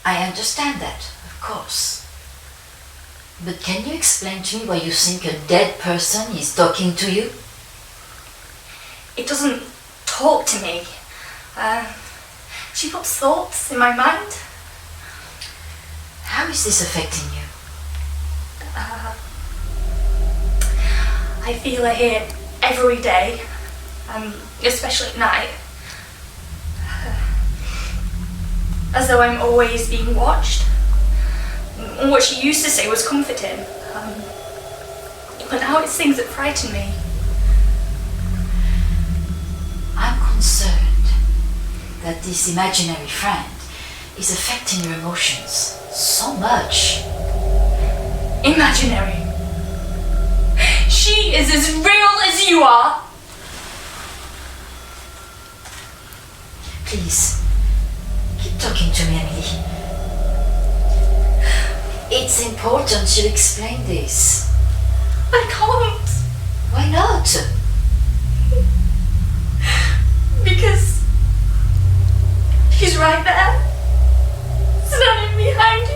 I understand that, of course. But can you explain to me why you think a dead person is talking to you? It doesn't talk to me. She puts thoughts in my mind. How is this affecting you? I feel her here every day, especially at night. As though I'm always being watched. What she used to say was comforting, but now it's things that frighten me. I'm concerned that this imaginary friend is affecting your emotions so much. Imaginary. She is as real as you are. Please, keep talking to me, Emily. It's important you explain this. I can't. Why not? Because she's right there, standing behind you.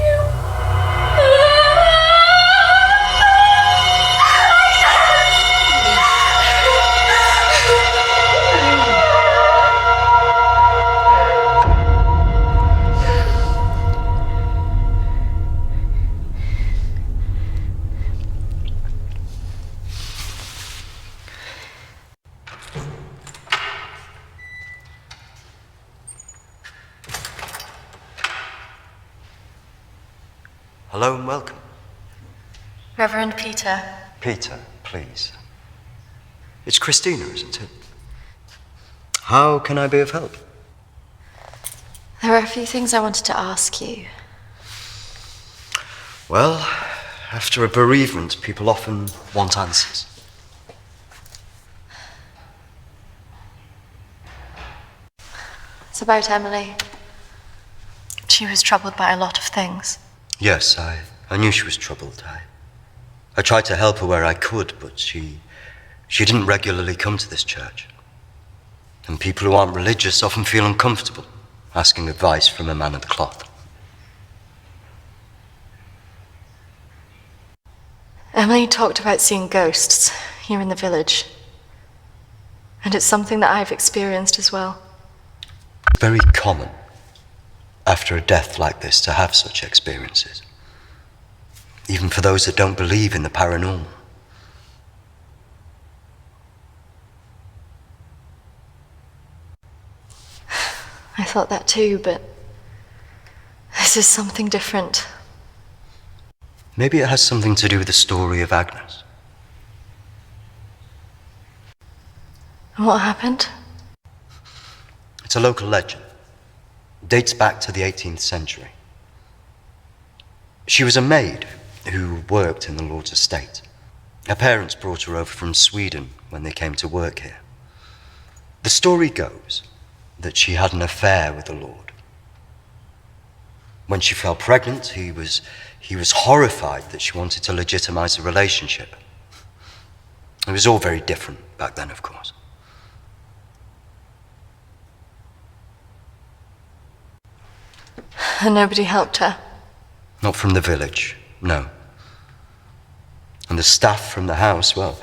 Hello and welcome. Reverend Peter. Peter, please. It's Kristina, isn't it? How can I be of help? There are a few things I wanted to ask you. Well, after a bereavement, people often want answers. It's about Emily. She was troubled by a lot of things. Yes, I knew she was troubled. I tried to help her where I could, but she didn't regularly come to this church. And people who aren't religious often feel uncomfortable asking advice from a man of the cloth. Emily talked about seeing ghosts here in the village. And it's something that I've experienced as well. It's very common after a death like this to have such experiences, even for those that don't believe in the paranormal. I thought that too, but this is something different. Maybe it has something to do with the story of Agnes. And what happened? It's a local legend. It dates back to the 18th century. She was a maid who worked in the Lord's estate. Her parents brought her over from Sweden when they came to work here. The story goes that she had an affair with the Lord. When she fell pregnant, he was horrified that she wanted to legitimize the relationship. It was all very different back then, of course. And nobody helped her? Not from the village, no. And the staff from the house, well,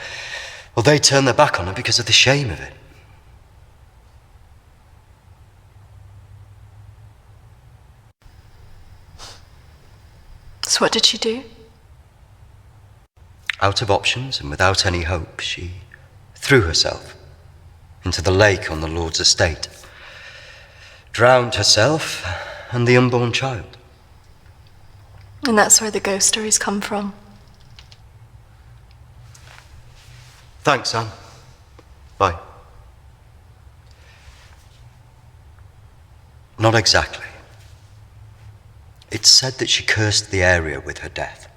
they turned their back on her because of the shame of it. So what did she do? Out of options and without any hope, she threw herself into the lake on the Lord's estate, drowned herself and the unborn child. And that's where the ghost stories come from. Thanks, Anne. Bye. Not exactly. It's said that she cursed the area with her death,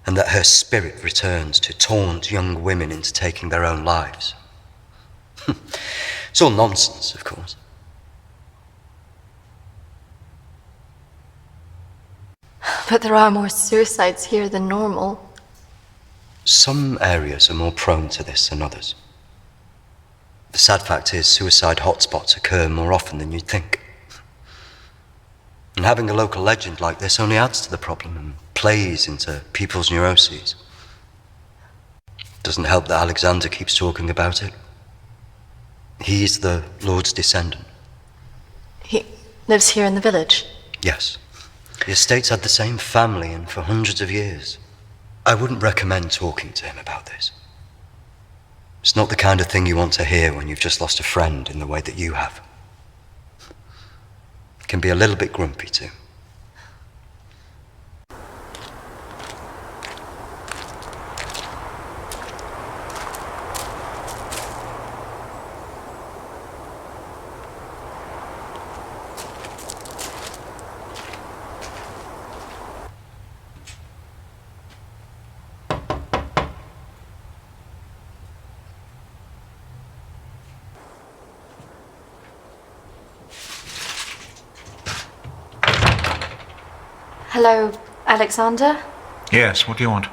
and that her spirit returns to taunt young women into taking their own lives. It's all nonsense, of course. But there are more suicides here than normal. Some areas are more prone to this than others. The sad fact is, suicide hotspots occur more often than you'd think. And having a local legend like this only adds to the problem and plays into people's neuroses. Doesn't help that Alexander keeps talking about it. He's the Lord's descendant. He lives here in the village? Yes. The estate's had the same family and for hundreds of years. I wouldn't recommend talking to him about this. It's not the kind of thing you want to hear when you've just lost a friend in the way that you have. It can be a little bit grumpy too. Hello, Alexander? Yes, what do you want?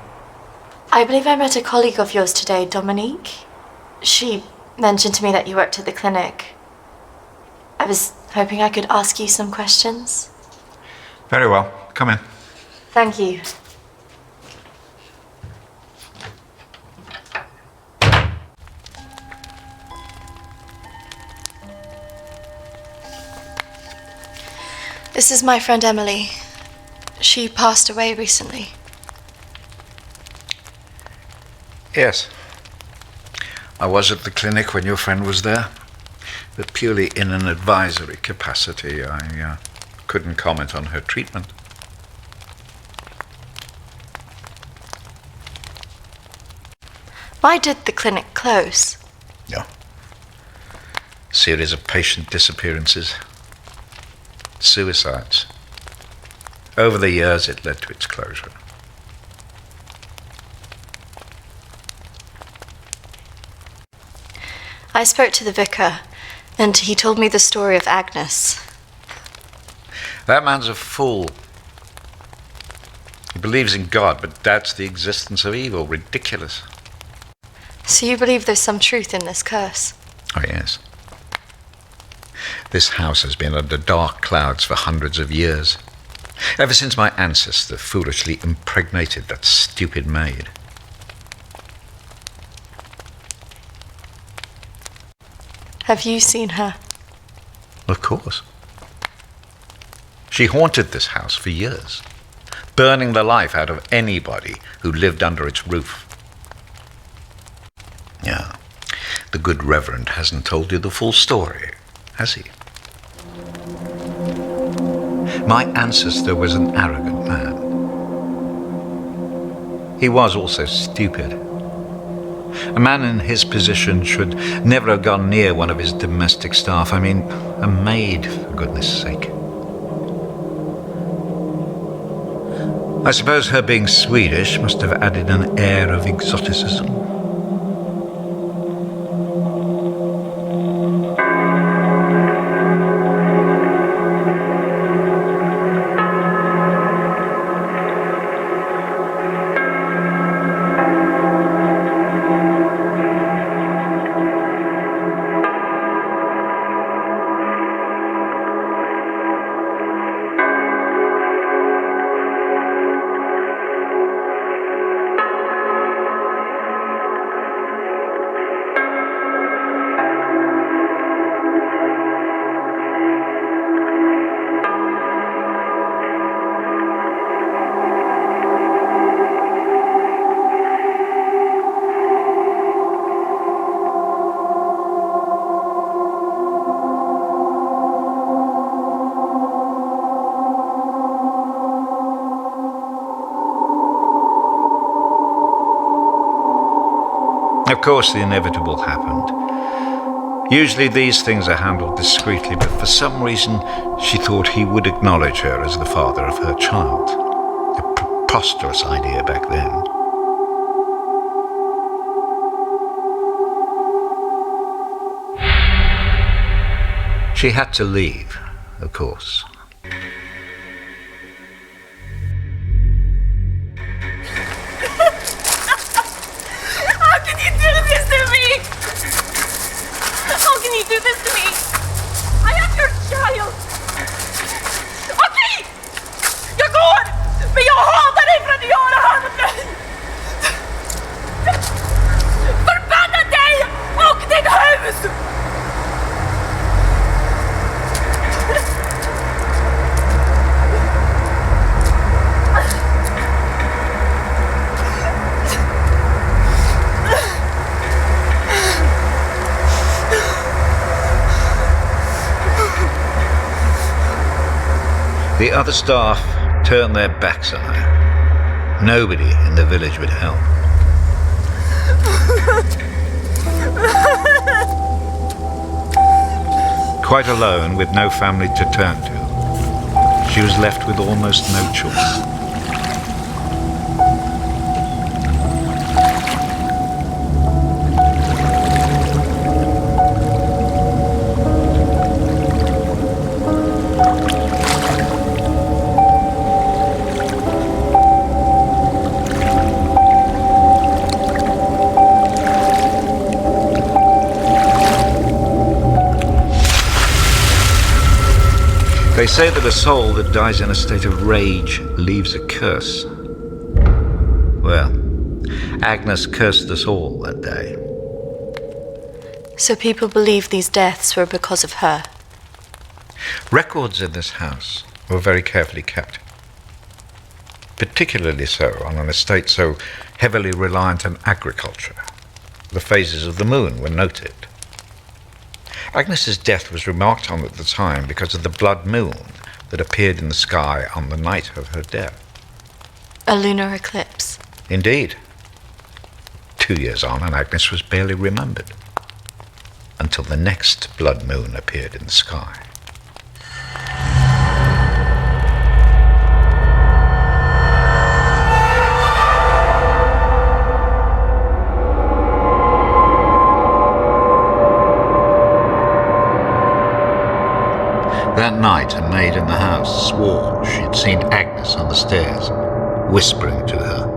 I believe I met a colleague of yours today, Dominique. She mentioned to me that you worked at the clinic. I was hoping I could ask you some questions. Very well. Come in. Thank you. This is my friend Emily. She passed away recently. Yes. I was at the clinic when your friend was there, but purely in an advisory capacity. I couldn't comment on her treatment. Why did the clinic close? No. Series of patient disappearances. Suicides. Over the years, it led to its closure. I spoke to the vicar, and he told me the story of Agnes. That man's a fool. He believes in God, but doubts the existence of evil. Ridiculous. So you believe there's some truth in this curse? Oh, yes. This house has been under dark clouds for hundreds of years. Ever since my ancestor foolishly impregnated that stupid maid. Have you seen her? Of course. She haunted this house for years, burning the life out of anybody who lived under its roof. Yeah, the good Reverend hasn't told you the full story, has he? My ancestor was an arrogant man. He was also stupid. A man in his position should never have gone near one of his domestic staff. I mean, a maid, for goodness sake. I suppose her being Swedish must have added an air of exoticism. Of course, the inevitable happened. Usually these things are handled discreetly, but for some reason she thought he would acknowledge her as the father of her child. A preposterous idea back then. She had to leave, of course. How can you do this to me? How can you do this to me? I am your child. Okay, The other staff turned their backs on her. Nobody in the village would help. Quite alone, with no family to turn to, she was left with almost no choice. They say that a soul that dies in a state of rage leaves a curse. Well, Agnes cursed us all that day. So people believe these deaths were because of her. Records in this house were very carefully kept. Particularly so on an estate so heavily reliant on agriculture. The phases of the moon were noted. Agnes's death was remarked on at the time because of the blood moon that appeared in the sky on the night of her death. A lunar eclipse. Indeed. 2 years on, and Agnes was barely remembered, until the next blood moon appeared in the sky. That night, a maid in the house swore she'd seen Agnes on the stairs, whispering to her.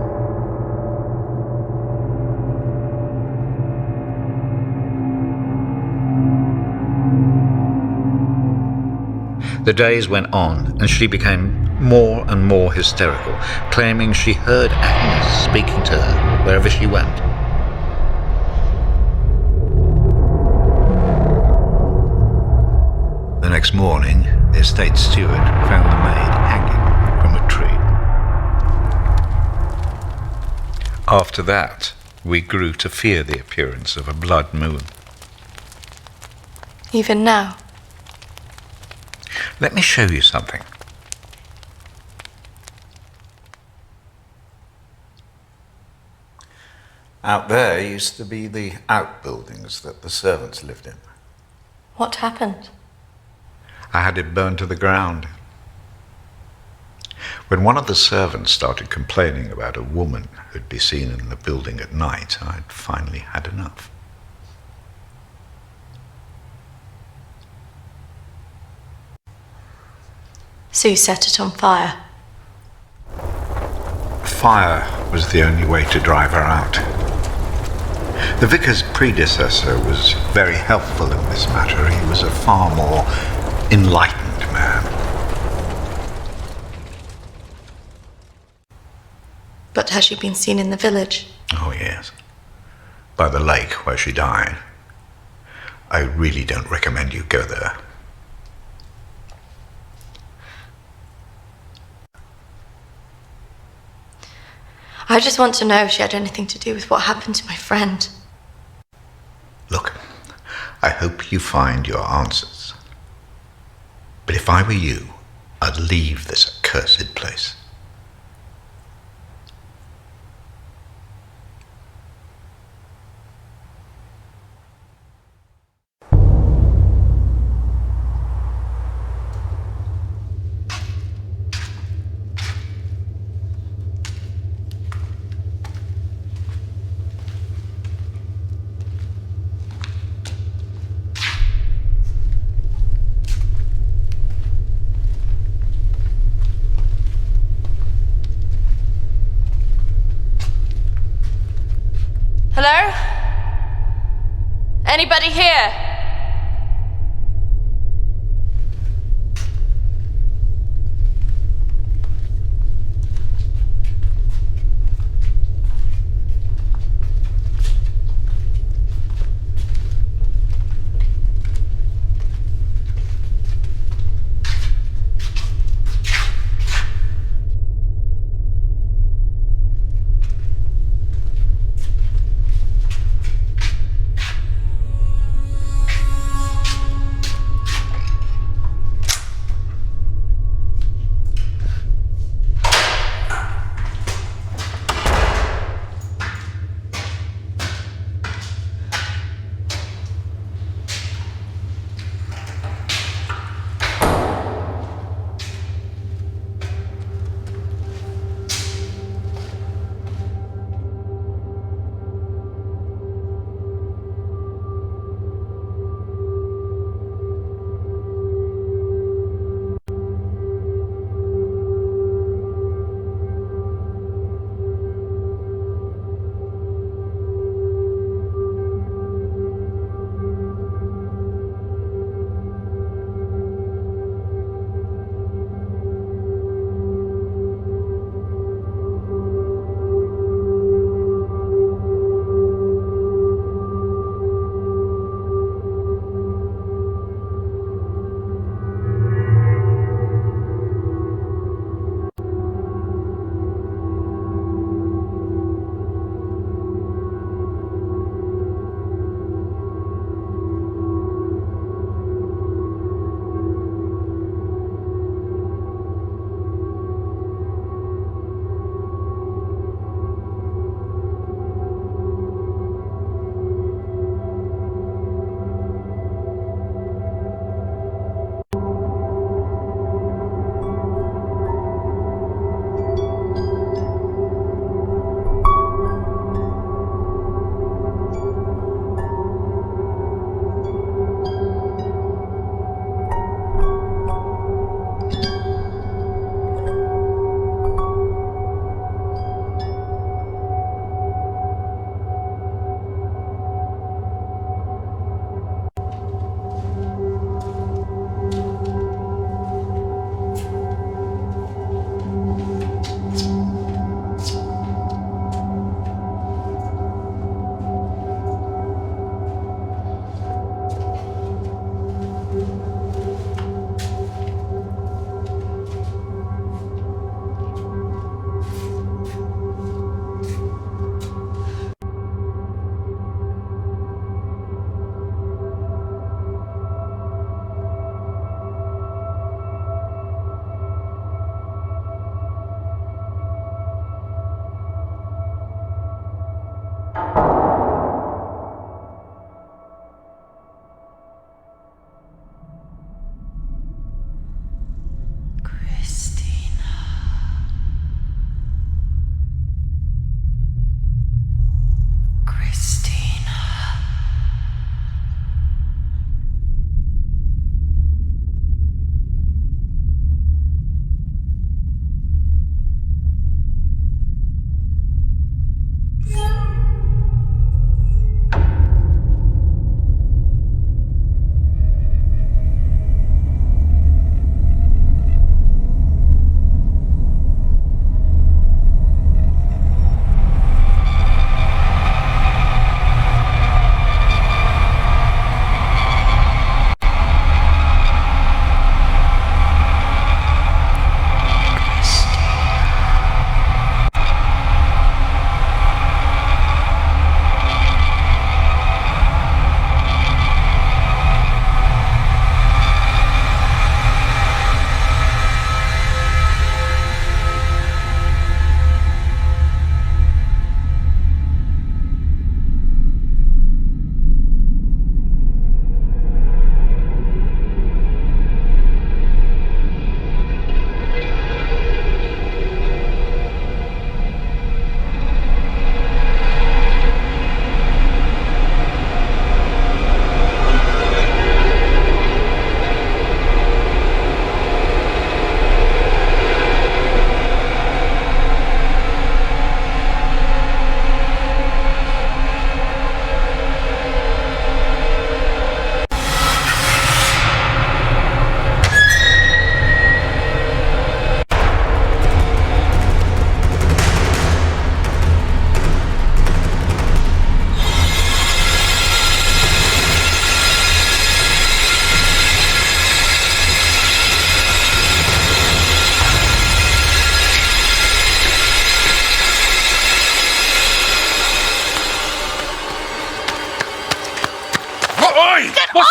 The days went on, and she became more and more hysterical, claiming she heard Agnes speaking to her wherever she went. The next morning, the estate steward found the maid hanging from a tree. After that, we grew to fear the appearance of a blood moon. Even now. Let me show you something. Out there used to be the outbuildings that the servants lived in. What happened? I had it burned to the ground. When one of the servants started complaining about a woman who'd be seen in the building at night, I'd finally had enough. So you set it on fire? Fire was the only way to drive her out. The vicar's predecessor was very helpful in this matter. He was a far more enlightened man. But has she been seen in the village? Oh, yes. By the lake where she died. I really don't recommend you go there. I just want to know if she had anything to do with what happened to my friend. Look, I hope you find your answers. But if I were you, I'd leave this accursed place.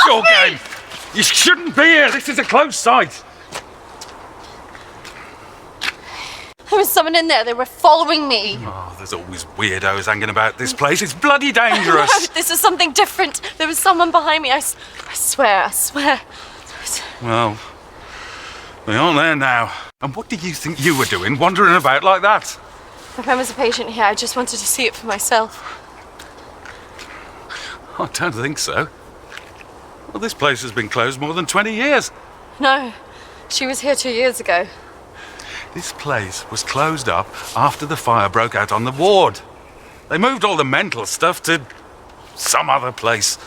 your game. You shouldn't be here. This is a closed site. There was someone in there. They were following me. Oh, there's always weirdos hanging about this place. It's bloody dangerous. No, this is something different. There was someone behind me. I swear. Well, they aren't there now. And what did you think you were doing, wandering about like that? My friend was a patient here. I just wanted to see it for myself. I don't think so. Well, this place has been closed more than 20 years. No, she was here 2 years ago. This place was closed up after the fire broke out on the ward. They moved all the mental stuff to some other place.